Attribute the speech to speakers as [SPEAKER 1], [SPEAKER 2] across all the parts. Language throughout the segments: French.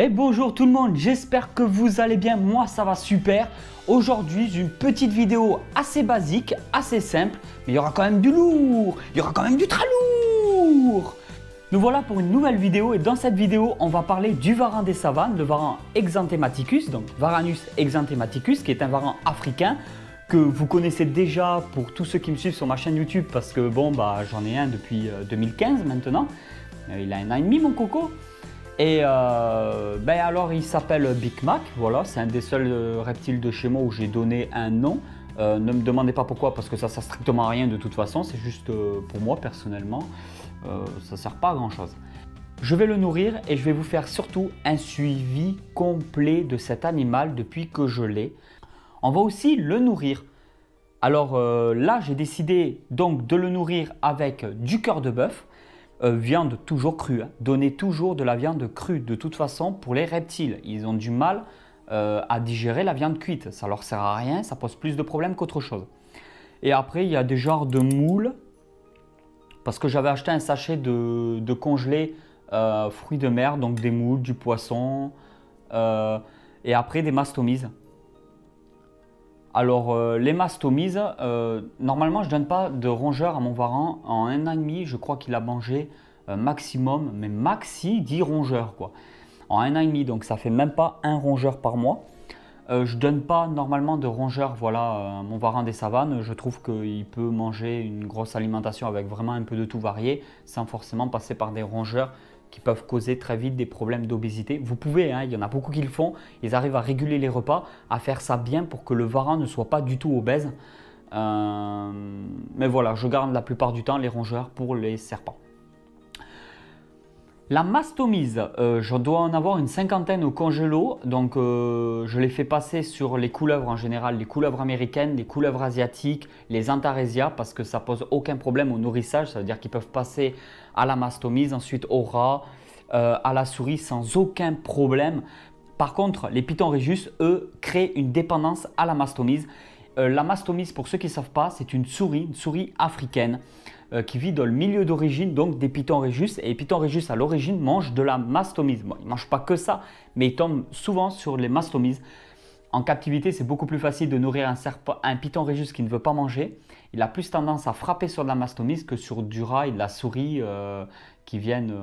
[SPEAKER 1] Et bonjour tout le monde, j'espère que vous allez bien, moi ça va super. Aujourd'hui une petite vidéo assez basique, assez simple, mais il y aura quand même du lourd, il y aura quand même du très lourd. Nous voilà pour une nouvelle vidéo et dans cette vidéo on va parler du varan des savanes, le varan exanthematicus, donc Varanus exanthematicus qui est un varan africain que vous connaissez déjà pour tous ceux qui me suivent sur ma chaîne YouTube parce que bon j'en ai un depuis 2015 maintenant, il a un an et demi mon coco. Et alors il s'appelle Big Mac, voilà, c'est un des seuls reptiles de chez moi où j'ai donné un nom. Ne me demandez pas pourquoi, parce que ça sert strictement à rien de toute façon, c'est juste pour moi personnellement, ça sert pas à grand chose. Je vais le nourrir et je vais vous faire surtout un suivi complet de cet animal depuis que je l'ai. On va aussi le nourrir. Alors là j'ai décidé donc de le nourrir avec du cœur de bœuf. Viande toujours crue, hein. Donnez toujours de la viande crue de toute façon pour les reptiles. Ils ont du mal à digérer la viande cuite. Ça leur sert à rien, ça pose plus de problèmes qu'autre chose. Et après il y a des genres de moules. Parce que j'avais acheté un sachet de congelés fruits de mer, donc des moules, du poisson et après des mastomises. Alors les mastomises, normalement je ne donne pas de rongeurs à mon varan. En un an et demi, je crois qu'il a mangé maximum, mais maxi 10 rongeurs quoi. En un an et demi, donc ça fait même pas un rongeur par mois. Je ne donne pas normalement de rongeurs à mon varan des savanes. Je trouve qu'il peut manger une grosse alimentation avec vraiment un peu de tout varié, sans forcément passer par des rongeurs qui peuvent causer très vite des problèmes d'obésité. Vous pouvez, hein, il y en a beaucoup qui le font, ils arrivent à réguler les repas, à faire ça bien pour que le varan ne soit pas du tout obèse. Mais voilà, je garde la plupart du temps les rongeurs pour les serpents. La mastomise, je dois en avoir une cinquantaine au congélo, donc je les fais passer sur les couleuvres en général, les couleuvres américaines, les couleuvres asiatiques, les Antaresia, parce que ça pose aucun problème au nourrissage, ça veut dire qu'ils peuvent passer à la mastomise, ensuite au rat, à la souris sans aucun problème. Par contre, les pitons rhésus, eux, créent une dépendance à la mastomise. La mastomise, pour ceux qui ne savent pas, c'est une souris africaine qui vit dans le milieu d'origine donc des pitons rhésus. Et les pitons rhésus à l'origine mangent de la mastomise. Bon, ils ne mangent pas que ça, mais ils tombent souvent sur les mastomises. En captivité, c'est beaucoup plus facile de nourrir un piton rhésus qui ne veut pas manger. Il a plus tendance à frapper sur de la mastomise que sur du rat et de la souris qui viennent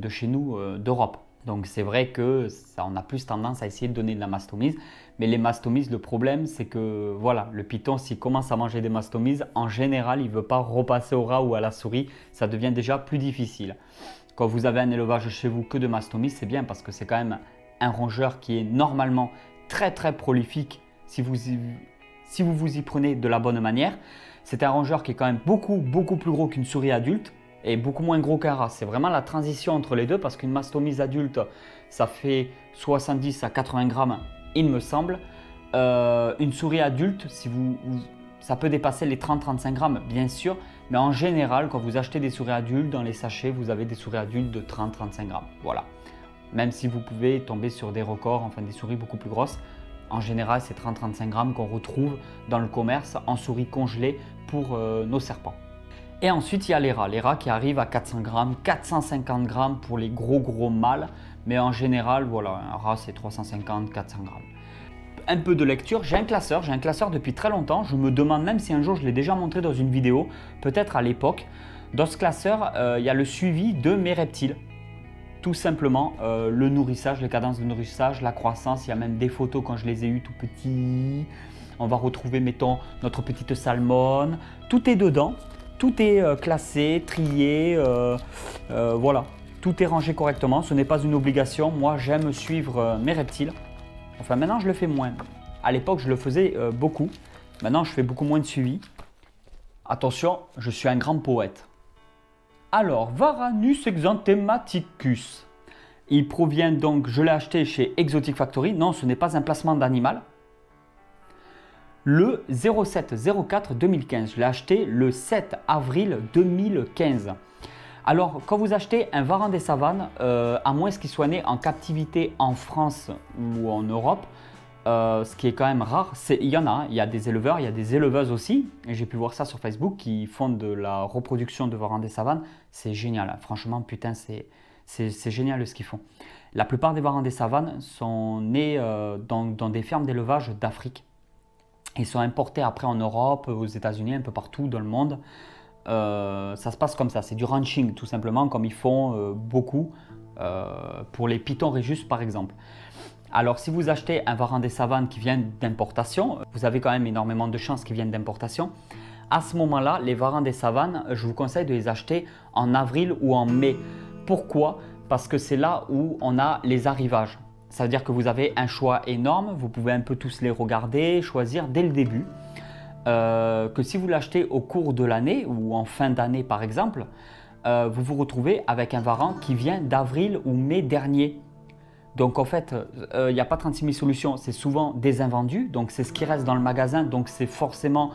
[SPEAKER 1] de chez nous, d'Europe. Donc c'est vrai que on a plus tendance à essayer de donner de la mastomise. Mais les mastomises, le problème c'est que voilà, le python s'il commence à manger des mastomises, en général il ne veut pas repasser au rat ou à la souris. Ça devient déjà plus difficile. Quand vous avez un élevage chez vous que de mastomises, c'est bien parce que c'est quand même un rongeur qui est normalement très prolifique si vous vous y prenez de la bonne manière. C'est un rongeur qui est quand même beaucoup plus gros qu'une souris adulte. Et beaucoup moins gros qu'un rat. C'est vraiment la transition entre les deux parce qu'une mastomise adulte, ça fait 70 à 80 grammes, il me semble. Une souris adulte, ça peut dépasser les 30-35 grammes, bien sûr. Mais en général, quand vous achetez des souris adultes, dans les sachets, vous avez des souris adultes de 30-35 grammes. Voilà. Même si vous pouvez tomber sur des records, des souris beaucoup plus grosses. En général, c'est 30-35 grammes qu'on retrouve dans le commerce en souris congelées pour nos serpents. Et ensuite, il y a les rats qui arrivent à 400 grammes, 450 grammes pour les gros mâles. Mais en général, voilà, un rat c'est 350-400 grammes. Un peu de lecture, j'ai un classeur depuis très longtemps. Je me demande même si un jour je l'ai déjà montré dans une vidéo, peut-être à l'époque. Dans ce classeur, il y a le suivi de mes reptiles. Tout simplement, le nourrissage, les cadences de nourrissage, la croissance. Il y a même des photos quand je les ai eus tout petits. On va retrouver, mettons, notre petite salmone. Tout est dedans. Tout est classé, trié, voilà. Tout est rangé correctement. Ce n'est pas une obligation. Moi, j'aime suivre mes reptiles. Enfin, maintenant, je le fais moins. À l'époque, je le faisais beaucoup. Maintenant, je fais beaucoup moins de suivi. Attention, je suis un grand poète. Alors, Varanus exanthematicus. Il provient donc, je l'ai acheté chez Exotic Factory. Non, ce n'est pas un placement d'animal. Le 07-04-2015. Je l'ai acheté le 7 avril 2015. Alors, quand vous achetez un varan des savanes, à moins qu'il soit né en captivité en France ou en Europe, ce qui est quand même rare, il y en a, il y a des éleveurs, il y a des éleveuses aussi, et j'ai pu voir ça sur Facebook, qui font de la reproduction de varans des savanes. C'est génial, franchement, putain, c'est génial ce qu'ils font. La plupart des varans des savanes sont nés dans des fermes d'élevage d'Afrique. Ils sont importés après en Europe, aux États-Unis, un peu partout dans le monde. Ça se passe comme ça, c'est du ranching tout simplement, comme ils font beaucoup pour les pitons Rhésus par exemple. Alors si vous achetez un varan des savanes qui vient d'importation, vous avez quand même énormément de chances qu'ils viennent d'importation. À ce moment-là, les varans des savanes, je vous conseille de les acheter en avril ou en mai. Pourquoi? Parce que c'est là où on a les arrivages. Ça veut dire que vous avez un choix énorme, vous pouvez un peu tous les regarder, choisir dès le début. Que si vous l'achetez au cours de l'année ou en fin d'année par exemple, vous vous retrouvez avec un varan qui vient d'avril ou mai dernier. Donc en fait, il n'y a pas 36 000 solutions, c'est souvent des invendus, donc c'est ce qui reste dans le magasin, donc c'est forcément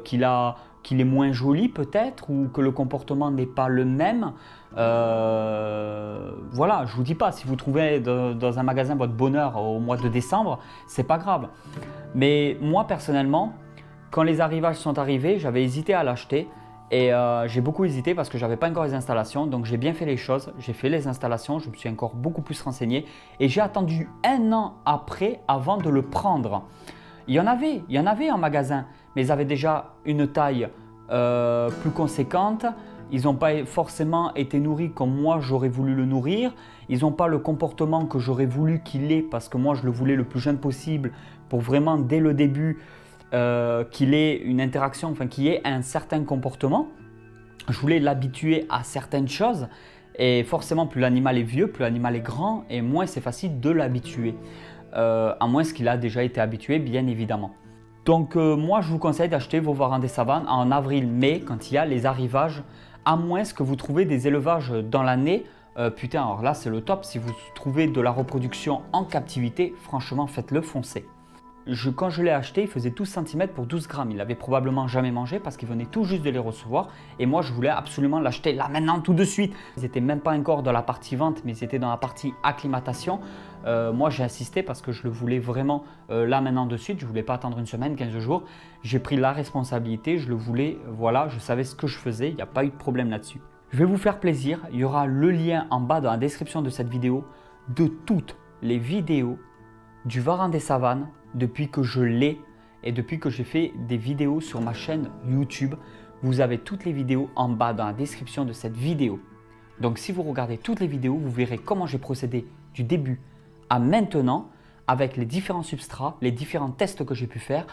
[SPEAKER 1] qu'il est moins joli peut-être ou que le comportement n'est pas le même. Voilà, je ne vous dis pas, si vous trouvez dans un magasin votre bonheur au mois de décembre, c'est pas grave. Mais moi personnellement, quand les arrivages sont arrivés, j'avais hésité à l'acheter. Et j'ai beaucoup hésité parce que je n'avais pas encore les installations, donc j'ai bien fait les choses, j'ai fait les installations, je me suis encore beaucoup plus renseigné et j'ai attendu 1 an après avant de le prendre. Il y en avait en magasin, mais ils avaient déjà une taille plus conséquente, ils n'ont pas forcément été nourris comme moi j'aurais voulu le nourrir, ils n'ont pas le comportement que j'aurais voulu qu'il ait parce que moi je le voulais le plus jeune possible pour vraiment dès le début qu'il ait une interaction, enfin qu'il ait un certain comportement. Je voulais l'habituer à certaines choses et forcément plus l'animal est vieux, plus l'animal est grand et moins c'est facile de l'habituer. À moins qu'il a déjà été habitué bien évidemment. Donc moi je vous conseille d'acheter vos varans des savanes en avril-mai quand il y a les arrivages, à moins que vous trouvez des élevages dans l'année. Putain alors là c'est le top, si vous trouvez de la reproduction en captivité, franchement faites-le foncer. Quand je l'ai acheté, il faisait 12 cm pour 12 grammes. Il l'avait probablement jamais mangé parce qu'il venait tout juste de les recevoir. Et moi, je voulais absolument l'acheter là maintenant, tout de suite. Ils n'étaient même pas encore dans la partie vente, mais ils étaient dans la partie acclimatation. Moi, j'ai insisté parce que je le voulais vraiment là maintenant de suite. Je ne voulais pas attendre une semaine, 15 jours. J'ai pris la responsabilité, je le voulais. Voilà, je savais ce que je faisais. Il n'y a pas eu de problème là-dessus. Je vais vous faire plaisir. Il y aura le lien en bas dans la description de cette vidéo de toutes les vidéos du varan des savanes depuis que je l'ai et depuis que j'ai fait des vidéos sur ma chaîne YouTube. Vous avez toutes les vidéos en bas dans la description de cette vidéo. Donc si vous regardez toutes les vidéos, vous verrez comment j'ai procédé du début à maintenant avec les différents substrats, les différents tests que j'ai pu faire,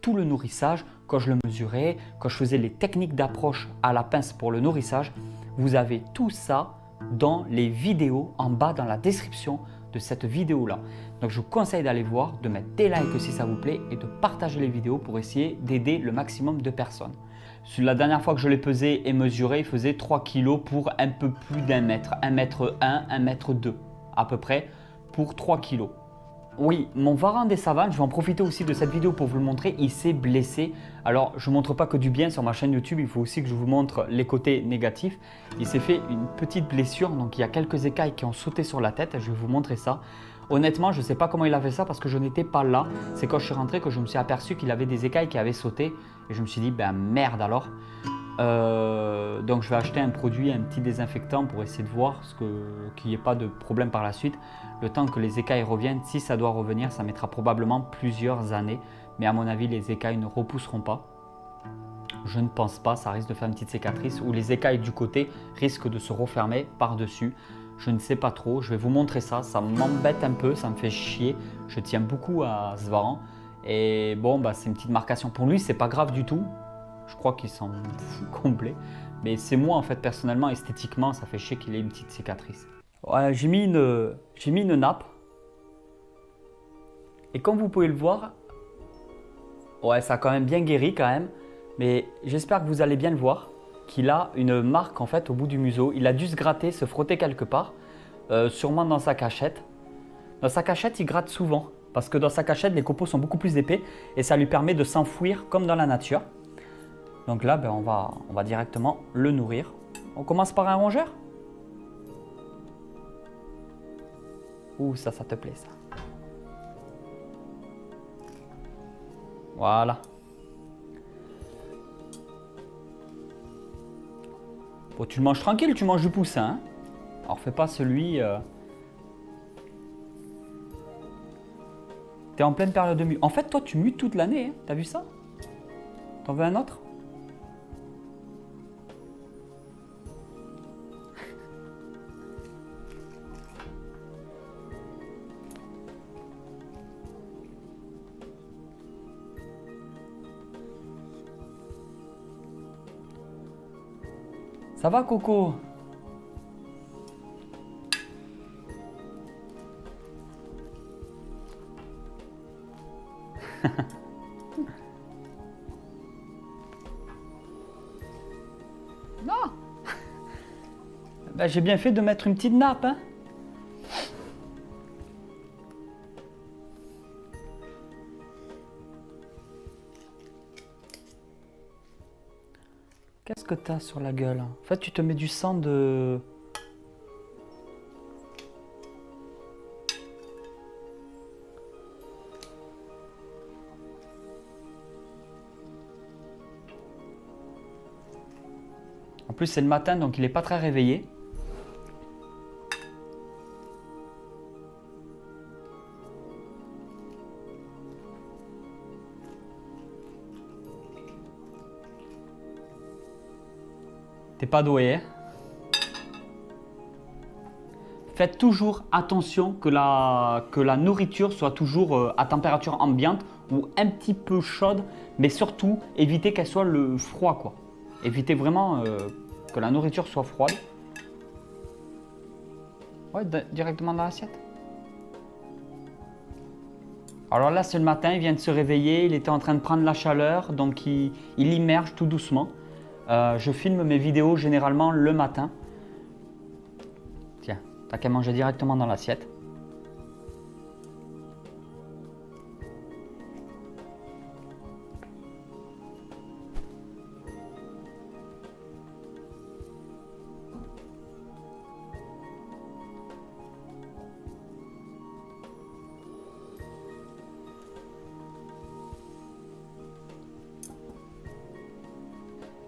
[SPEAKER 1] tout le nourrissage, quand je le mesurais, quand je faisais les techniques d'approche à la pince pour le nourrissage. Vous avez tout ça dans les vidéos en bas dans la description de cette vidéo-là. Donc je vous conseille d'aller voir, de mettre des likes si ça vous plaît et de partager les vidéos pour essayer d'aider le maximum de personnes. La dernière fois que je l'ai pesé et mesuré, il faisait 3 kg pour un peu plus d'1 mètre, 1 mètre 1, 1 mètre 2 à peu près pour 3 kg. Oui, mon varan des savanes, je vais en profiter aussi de cette vidéo pour vous le montrer, il s'est blessé. Alors, je ne montre pas que du bien sur ma chaîne YouTube, il faut aussi que je vous montre les côtés négatifs. Il s'est fait une petite blessure, donc il y a quelques écailles qui ont sauté sur la tête, je vais vous montrer ça. Honnêtement, je ne sais pas comment il a fait ça parce que je n'étais pas là. C'est quand je suis rentré que je me suis aperçu qu'il avait des écailles qui avaient sauté et je me suis dit, ben merde alors. Donc je vais acheter un produit, un petit désinfectant pour essayer de voir qu'il n'y ait pas de problème par la suite. Le temps que les écailles reviennent, si ça doit revenir, ça mettra probablement plusieurs années. Mais à mon avis, les écailles ne repousseront pas. Je ne pense pas, ça risque de faire une petite cicatrice ou les écailles du côté risquent de se refermer par-dessus. Je ne sais pas trop, je vais vous montrer ça, ça m'embête un peu, ça me fait chier. Je tiens beaucoup à ce varan. Et bon, bah, c'est une petite marcation pour lui, c'est pas grave du tout. Je crois qu'il s'en fout complet. Mais c'est moi en fait personnellement, esthétiquement, ça fait chier qu'il ait une petite cicatrice. Ouais, j'ai mis une nappe. Et comme vous pouvez le voir, ouais, ça a quand même bien guéri quand même. Mais j'espère que vous allez bien le voir, qu'il a une marque en fait au bout du museau. Il a dû se gratter, se frotter quelque part, sûrement dans sa cachette. Dans sa cachette, il gratte souvent parce que dans sa cachette, les copeaux sont beaucoup plus épais et ça lui permet de s'enfouir comme dans la nature. Donc là, ben, on va directement le nourrir. On commence par un rongeur? Ouh, ça te plaît ça. Voilà. Bon, tu le manges tranquille, tu manges du poussin. Hein. Alors fais pas celui T'es en pleine période de mue. En fait, toi, tu mutes toute l'année. Hein. T'as vu ça? T'en veux un autre? Ça va, Coco? Non. Ben, j'ai bien fait de mettre une petite nappe. Hein. Qu'est-ce que t'as sur la gueule? En fait, tu te mets du sang de... En plus, c'est le matin, donc il n'est pas très réveillé. T'es pas doué, hein? Faites toujours attention que la nourriture soit toujours à température ambiante ou un petit peu chaude, mais surtout évitez qu'elle soit le froid, quoi. Évitez vraiment que la nourriture soit froide. Ouais, directement dans l'assiette. Alors là, c'est le matin, il vient de se réveiller, il était en train de prendre la chaleur, donc il immerge tout doucement. Je filme mes vidéos généralement le matin. Tiens, t'as qu'à manger directement dans l'assiette.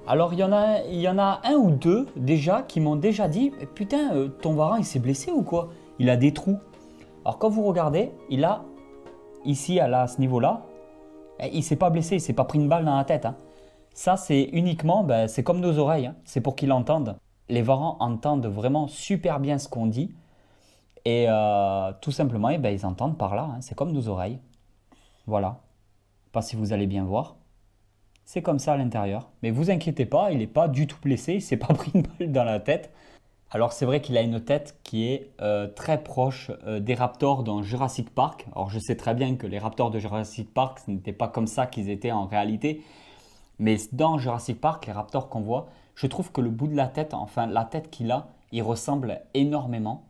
[SPEAKER 1] Alors il y en a un ou deux déjà qui m'ont déjà dit « Putain, ton varan il s'est blessé ou quoi? Il a des trous. » Alors quand vous regardez, il a ici à ce niveau-là, il ne s'est pas blessé, il ne s'est pas pris une balle dans la tête. Hein. Ça c'est uniquement, c'est comme nos oreilles, hein. C'est pour qu'ils l'entendent. Les varans entendent vraiment super bien ce qu'on dit et tout simplement ils entendent par là, hein. C'est comme nos oreilles. Voilà, je sais pas si vous allez bien voir. C'est comme ça à l'intérieur. Mais vous inquiétez pas, il n'est pas du tout blessé, il ne s'est pas pris une balle dans la tête. Alors c'est vrai qu'il a une tête qui est très proche des raptors dans Jurassic Park. Alors je sais très bien que les raptors de Jurassic Park, ce n'était pas comme ça qu'ils étaient en réalité. Mais dans Jurassic Park, les raptors qu'on voit, je trouve que le bout de la tête, enfin la tête qu'il a, il ressemble énormément.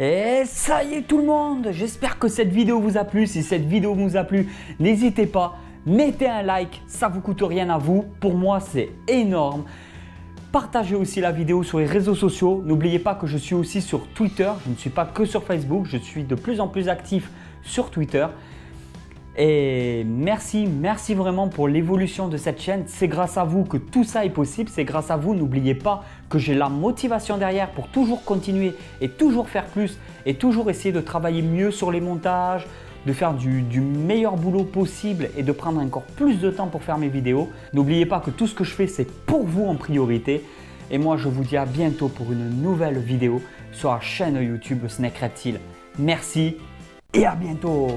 [SPEAKER 1] Et ça y est tout le monde, j'espère que cette vidéo vous a plu. Si cette vidéo vous a plu, n'hésitez pas, mettez un like, ça vous coûte rien à vous. Pour moi, c'est énorme. Partagez aussi la vidéo sur les réseaux sociaux. N'oubliez pas que je suis aussi sur Twitter. Je ne suis pas que sur Facebook, je suis de plus en plus actif sur Twitter. Et merci vraiment pour l'évolution de cette chaîne. C'est grâce à vous que tout ça est possible. C'est grâce à vous, n'oubliez pas que j'ai la motivation derrière pour toujours continuer et toujours faire plus et toujours essayer de travailler mieux sur les montages, de faire du meilleur boulot possible et de prendre encore plus de temps pour faire mes vidéos. N'oubliez pas que tout ce que je fais, c'est pour vous en priorité. Et moi, je vous dis à bientôt pour une nouvelle vidéo sur la chaîne YouTube Snake Reptile. Merci et à bientôt!